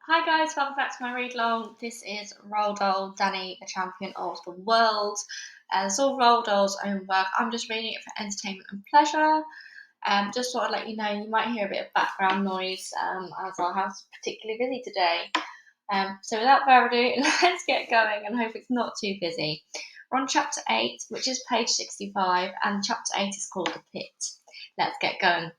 Hi guys, welcome back to my read long. This is Roald Dahl, Danny, a champion of the world. It's all Roald Dahl's own work. I'm just reading it for entertainment and pleasure. Just thought I'd let you know you might hear a bit of background noise as our house is particularly busy today. So without further ado, let's get going and hope it's not too busy. We're on chapter 8, which is page 65, and chapter 8 is called The Pit. Let's get going.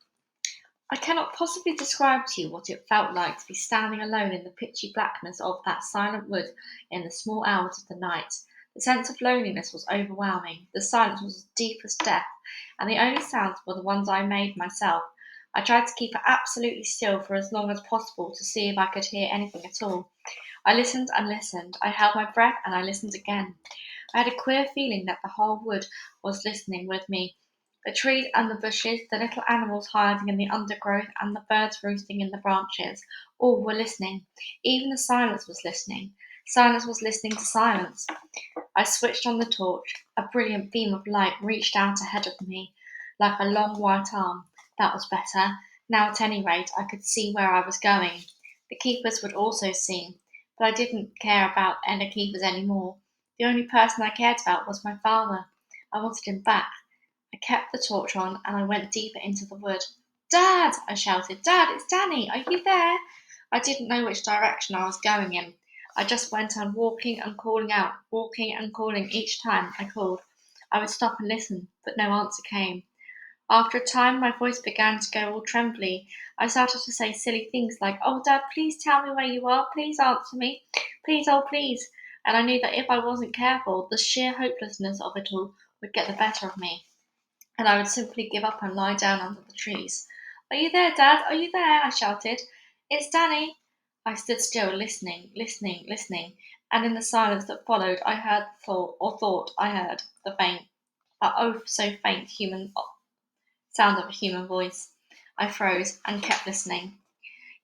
I cannot possibly describe to you what it felt like to be standing alone in the pitchy blackness of that silent wood in the small hours of the night. The sense of loneliness was overwhelming. The silence was as deep as death, and the only sounds were the ones I made myself. I tried to keep it absolutely still for as long as possible to see if I could hear anything at all. I listened and listened. I held my breath and I listened again. I had a queer feeling that the whole wood was listening with me. The trees and the bushes, the little animals hiding in the undergrowth, and the birds roosting in the branches, all were listening. Even the silence was listening. Silence was listening to silence. I switched on the torch. A brilliant beam of light reached out ahead of me, like a long white arm. That was better. Now, at any rate, I could see where I was going. The keepers would also see, but I didn't care about any keepers any more. The only person I cared about was my father. I wanted him back. I kept the torch on and I went deeper into the wood. "Dad!" I shouted. "Dad, it's Danny! Are you there?" I didn't know which direction I was going in. I just went on walking and calling out, walking and calling each time I called. I would stop and listen, but no answer came. After a time, my voice began to go all trembly. I started to say silly things like, "Oh, Dad, please tell me where you are. Please answer me. Please, oh, please." And I knew that if I wasn't careful, the sheer hopelessness of it all would get the better of me, and I would simply give up and lie down under the trees. "Are you there, Dad? Are you there?" I shouted. "It's Danny." I stood still, listening, listening, listening, and in the silence that followed, I heard thought I heard the faint, oh so faint, human sound of a human voice. I froze and kept listening.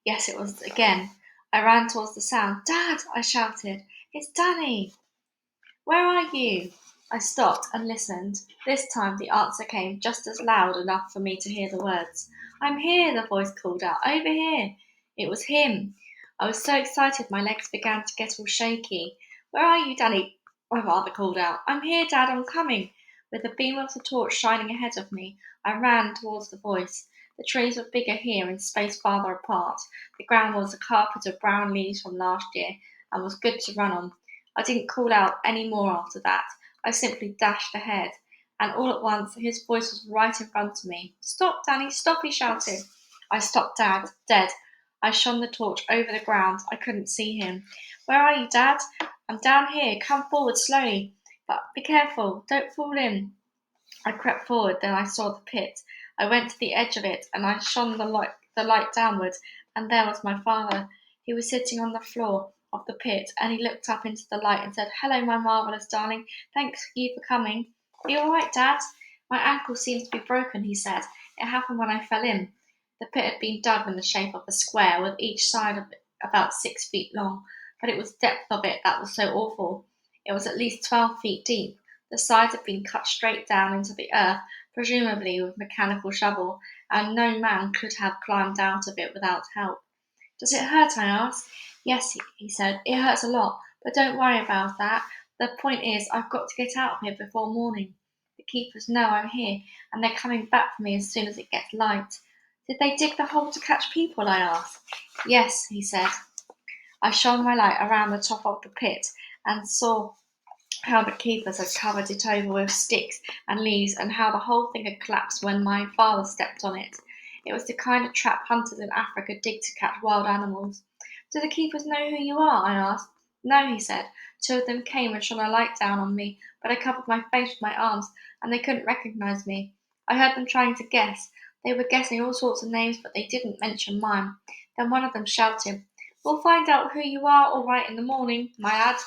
Yes, it was again. I ran towards the sound. "Dad!" I shouted. "It's Danny!" "Where are you?" I stopped and listened. This time the answer came just as loud enough for me to hear the words. "I'm here," the voice called out. "Over here." It was him. I was so excited my legs began to get all shaky. "Where are you, Danny?" my father called out. "I'm here, Dad, I'm coming." With the beam of the torch shining ahead of me, I ran towards the voice. The trees were bigger here and spaced farther apart. The ground was a carpet of brown leaves from last year and was good to run on. I didn't call out any more after that. I simply dashed ahead, and all at once his voice was right in front of me. "Stop, Danny, stop!" he shouted. I stopped dead. I shone the torch over the ground. I couldn't see him. "Where are you, Dad?" "I'm down here. Come forward slowly. But be careful. Don't fall in." I crept forward, then I saw the pit. I went to the edge of it, and I shone the light downward, and there was my father. He was sitting on the floor of the pit, and he looked up into the light and said, "Hello, my marvellous darling. Thanks you for coming." "Are you all right, Dad?" "My ankle seems to be broken," he said. "It happened when I fell in." The pit had been dug in the shape of a square, with each side of it about 6 feet long, but it was the depth of it that was so awful. It was at least 12 feet deep. The sides had been cut straight down into the earth, presumably with a mechanical shovel, and no man could have climbed out of it without help. "Does it hurt?" I asked. "Yes," he said, "it hurts a lot, but don't worry about that. The point is, I've got to get out of here before morning. The keepers know I'm here, and they're coming back for me as soon as it gets light." "Did they dig the hole to catch people?" I asked. "Yes," he said. I shone my light around the top of the pit and saw how the keepers had covered it over with sticks and leaves, and how the whole thing had collapsed when my father stepped on it. It was the kind of trap hunters in Africa dig to catch wild animals. "Do the keepers know who you are?" I asked. "No," he said. "Two of them came and shone a light down on me, but I covered my face with my arms, and they couldn't recognize me. I heard them trying to guess. They were guessing all sorts of names, but they didn't mention mine. Then one of them shouted, 'We'll find out who you are all right in the morning, my lad.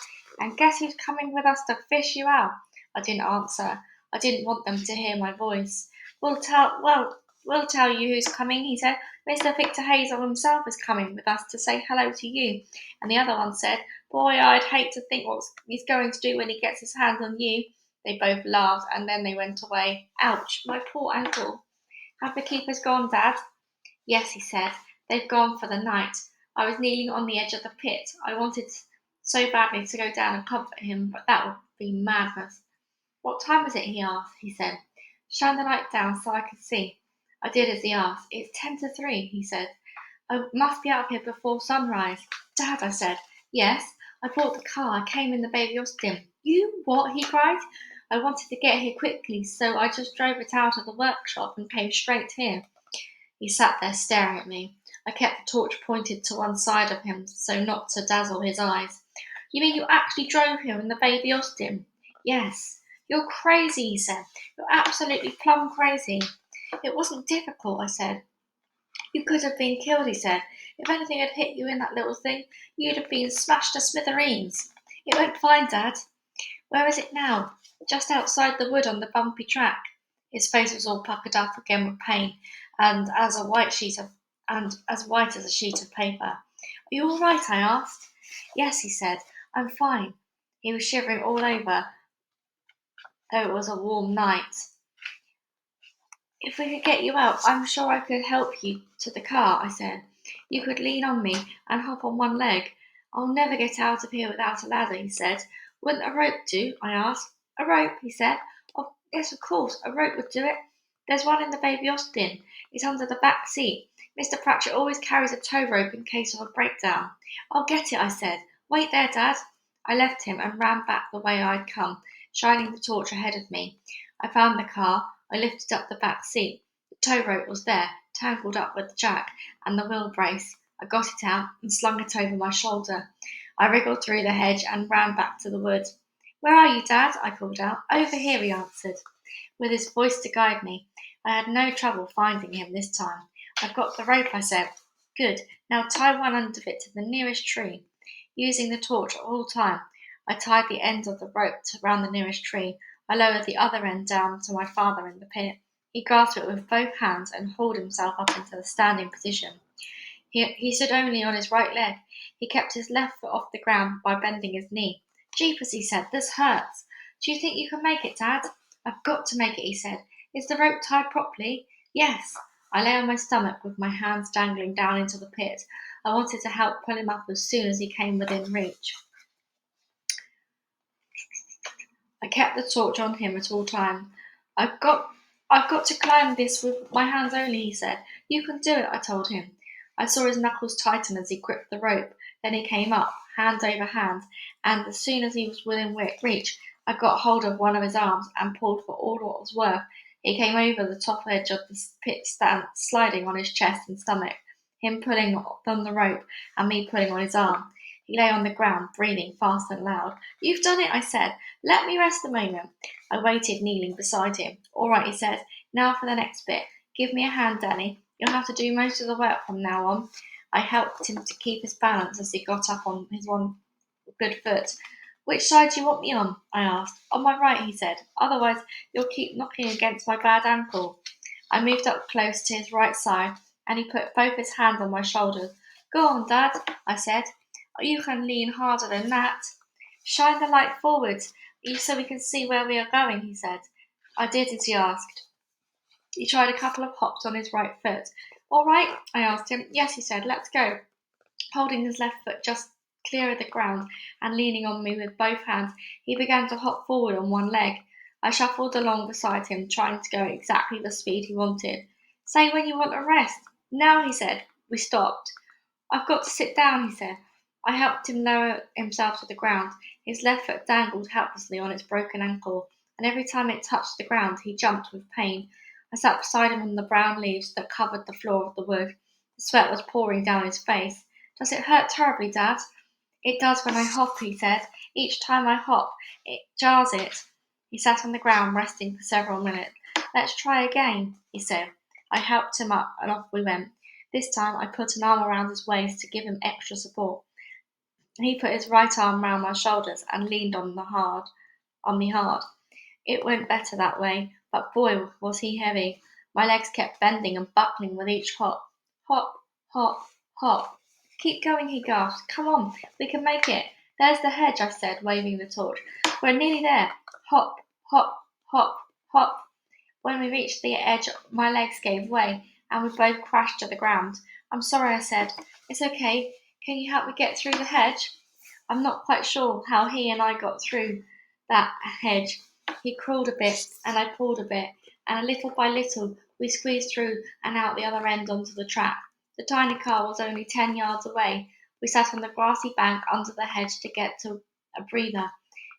And guess who's coming with us to fish you out?' I didn't answer. I didn't want them to hear my voice. We'll tell you who's coming," he said. "Mr. Victor Hazel himself is coming with us to say hello to you." And the other one said, "Boy, I'd hate to think what he's going to do when he gets his hands on you." They both laughed, and then they went away. Ouch, my poor ankle. "Have the keepers gone, Dad?" "Yes," he said. "They've gone for the night. I was kneeling on the edge of the pit. I wanted so badly to go down and comfort him, but that would be madness. What time is it? He asked. He said, shine the light down so I could see. I did as he asked. It's 10 to 3, he said. I must be out of here before sunrise. Dad, I said. Yes, I bought the car. I came in the baby Austin. You what? He cried. I wanted to get here quickly, so I just drove it out of the workshop and came straight here. He sat there staring at me. I kept the torch pointed to one side of him so not to dazzle his eyes. You mean you actually drove here in the baby Austin? Yes. You're crazy, he said. You're absolutely plumb crazy. It wasn't difficult, I said. You could have been killed, he said. If anything had hit you in that little thing, you'd have been smashed to smithereens. It went fine, Dad. Where is it now? Just outside the wood on the bumpy track. His face was all puckered up again with pain, and as white as a sheet of paper. Are you all right? I asked. Yes, he said. I'm fine. He was shivering all over, though it was a warm night. If we could get you out, I'm sure I could help you to the car, I said. You could lean on me and hop on one leg. I'll never get out of here without a ladder, he said. Wouldn't a rope do? I asked. A rope, he said. Oh, yes, of course, a rope would do it. There's one in the baby Austin. It's under the back seat. Mr. Pratchett always carries a tow rope in case of a breakdown. I'll get it, I said. Wait there, Dad. I left him and ran back the way I'd come, shining the torch ahead of me. I found the car. I lifted up the back seat. The tow rope was there, tangled up with the jack and the wheel brace. I got it out and slung it over my shoulder. I wriggled through the hedge and ran back to the wood. Where are you, Dad? I called out. Over here, he answered, with his voice to guide me. I had no trouble finding him this time. I've got the rope, I said. Good. Now tie one end of it to the nearest tree. Using the torch all the time, I tied the end of the rope around the nearest tree. I lowered the other end down to my father in the pit. He grasped it with both hands and hauled himself up into the standing position. He stood only on his right leg. He kept his left foot off the ground by bending his knee. Jeepers, he said, this hurts. Do you think you can make it, Dad? I've got to make it, he said. Is the rope tied properly? Yes. I lay on my stomach with my hands dangling down into the pit. I wanted to help pull him up as soon as he came within reach. I kept the torch on him at all times. I've got to climb this with my hands only, he said. You can do it, I told him. I saw his knuckles tighten as he gripped the rope. Then he came up, hand over hand, and as soon as he was within reach, I got hold of one of his arms and pulled for all it was worth. He came over the top edge of the pit stand, sliding on his chest and stomach, him pulling on the rope and me pulling on his arm. He lay on the ground, breathing fast and loud. You've done it, I said. Let me rest a moment. I waited, kneeling beside him. All right, he said. Now for the next bit. Give me a hand, Danny. You'll have to do most of the work from now on. I helped him to keep his balance as he got up on his one good foot. Which side do you want me on? I asked. On my right, he said. Otherwise, you'll keep knocking against my bad ankle. I moved up close to his right side, and he put both his hands on my shoulders. Go on, Dad, I said. You can lean harder than that. Shine the light forwards, so we can see where we are going, he said. I did as he asked. He tried a couple of hops on his right foot. All right, I asked him. Yes, he said, let's go. Holding his left foot just clear of the ground and leaning on me with both hands, he began to hop forward on one leg. I shuffled along beside him, trying to go at exactly the speed he wanted. Say when you want a rest. Now, he said. We stopped. I've got to sit down, he said. I helped him lower himself to the ground. His left foot dangled helplessly on its broken ankle, and every time it touched the ground, he jumped with pain. I sat beside him on the brown leaves that covered the floor of the wood. The sweat was pouring down his face. Does it hurt terribly, Dad? It does when I hop, he said. Each time I hop, it jars it. He sat on the ground, resting for several minutes. Let's try again, he said. I helped him up, and off we went. This time I put an arm around his waist to give him extra support. He put his right arm round my shoulders and leaned on me hard. It went better that way, but boy, was he heavy. My legs kept bending and buckling with each hop. Hop, hop, hop. Keep going, he gasped. Come on, we can make it. There's the hedge, I said, waving the torch. We're nearly there. Hop, hop, hop, hop. When we reached the edge, my legs gave way, and we both crashed to the ground. I'm sorry, I said. It's okay. Can you help me get through the hedge? I'm not quite sure how he and I got through that hedge. He crawled a bit, and I pulled a bit, and little by little we squeezed through and out the other end onto the track. The tiny car was only 10 yards away. We sat on the grassy bank under the hedge to get to a breather.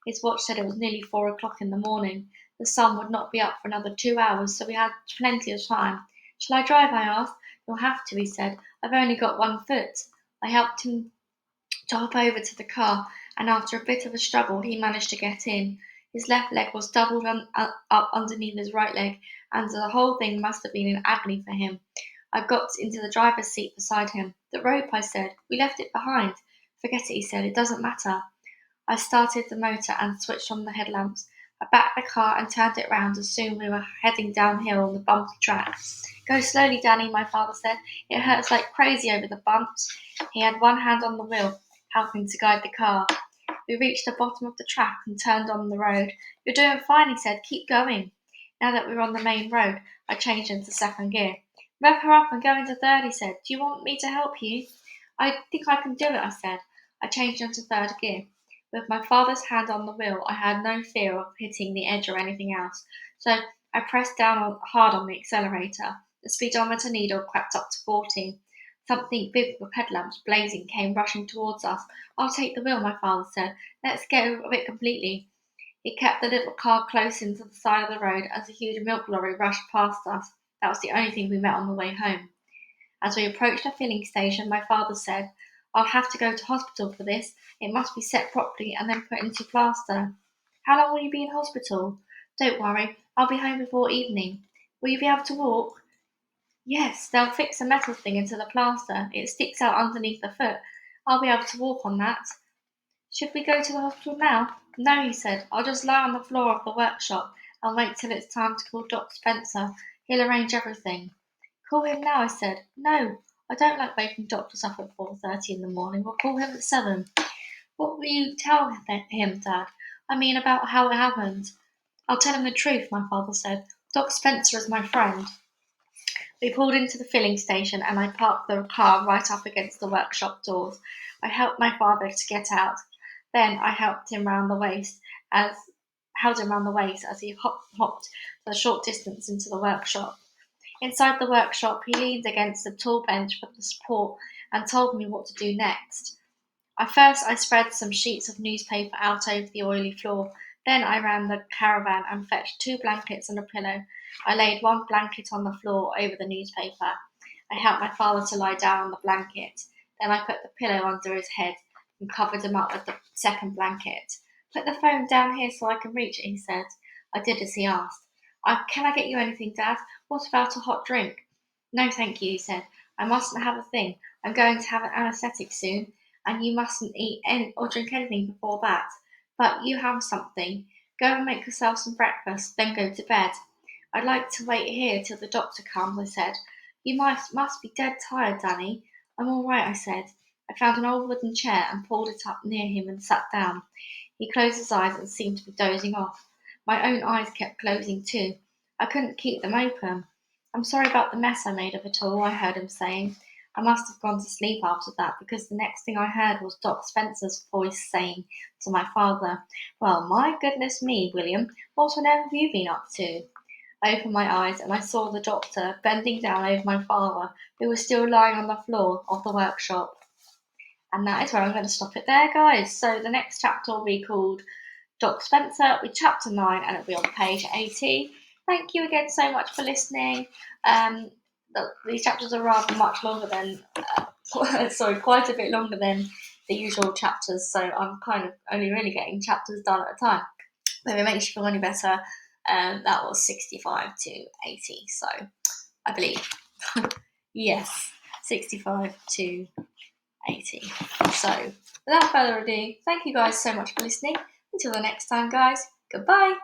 His watch said it was nearly 4 o'clock in the morning. The sun would not be up for another 2 hours, so we had plenty of time. Shall I drive? I asked. You'll have to, he said. I've only got 1 foot. I helped him to hop over to the car, and after a bit of a struggle, he managed to get in. His left leg was doubled up underneath his right leg, and the whole thing must have been in agony for him. I got into the driver's seat beside him. The rope, I said. We left it behind. Forget it, he said. It doesn't matter. I started the motor and switched on the headlamps. I backed the car and turned it round as soon we were heading downhill on the bumpy track. Go slowly, Danny, my father said. It hurts like crazy over the bumps. He had one hand on the wheel, helping to guide the car. We reached the bottom of the track and turned on the road. You're doing fine, he said. Keep going. Now that we were on the main road, I changed into second gear. Rev her up and go into third, he said. Do you want me to help you? I think I can do it, I said. I changed into third gear. With my father's hand on the wheel, I had no fear of hitting the edge or anything else, so I pressed down hard on the accelerator. The speedometer needle crept up to 40. Something big with headlamps blazing came rushing towards us. I'll take the wheel, my father said. Let's get rid of it completely. He kept the little car close into the side of the road as a huge milk lorry rushed past us. That was the only thing we met on the way home. As we approached a filling station, my father said, I'll have to go to hospital for this. It must be set properly and then put into plaster. How long will you be in hospital? Don't worry, I'll be home before evening. Will you be able to walk? Yes, they'll fix a metal thing into the plaster. It sticks out underneath the foot. I'll be able to walk on that. Should we go to the hospital now? No, he said. I'll just lie on the floor of the workshop and wait till it's time to call Dr. Spencer. He'll arrange everything. Call him now, I said. No, I don't like waking doctors up at 4:30 in the morning. We'll call him at 7. What will you tell him, Dad? I mean, about how it happened. I'll tell him the truth, my father said. Dr. Spencer is my friend. We pulled into the filling station and I parked the car right up against the workshop doors. I helped my father to get out. Then I held him round the waist as he hopped a short distance into the workshop. Inside the workshop, he leaned against a tall bench for the support and told me what to do next. First, I spread some sheets of newspaper out over the oily floor. Then I ran the caravan and fetched 2 blankets and a pillow. I laid one blanket on the floor over the newspaper. I helped my father to lie down on the blanket. Then I put the pillow under his head and covered him up with the second blanket. Put the phone down here so I can reach it, he said. I did as he asked. Can I get you anything, Dad? What about a hot drink? No, thank you, he said. I mustn't have a thing. I'm going to have an anaesthetic soon, and you mustn't eat or drink anything before that. But you have something. Go and make yourself some breakfast, then go to bed. I'd like to wait here till the doctor comes, I said. You must be dead tired, Danny. I'm all right, I said. I found an old wooden chair and pulled it up near him and sat down. He closed his eyes and seemed to be dozing off. My own eyes kept closing too. I couldn't keep them open. I'm sorry about the mess I made of it all, I heard him saying. I must have gone to sleep after that, because the next thing I heard was Doc Spencer's voice saying to my father, Well, my goodness me, William, what on earth have you been up to? I opened my eyes and I saw the doctor bending down over my father, who was still lying on the floor of the workshop. And that is where I'm going to stop it there, guys. So the next chapter will be called Doc Spencer. It'll be chapter 9 and it'll be on page 80. Thank you again so much for listening. These chapters are rather much longer than, quite a bit longer than the usual chapters. So I'm kind of only really getting chapters done at a time. But if it makes you feel any better, that was 65 to 80. So I believe, yes, 65 to 80. So without further ado, thank you guys so much for listening. Until the next time, guys, goodbye.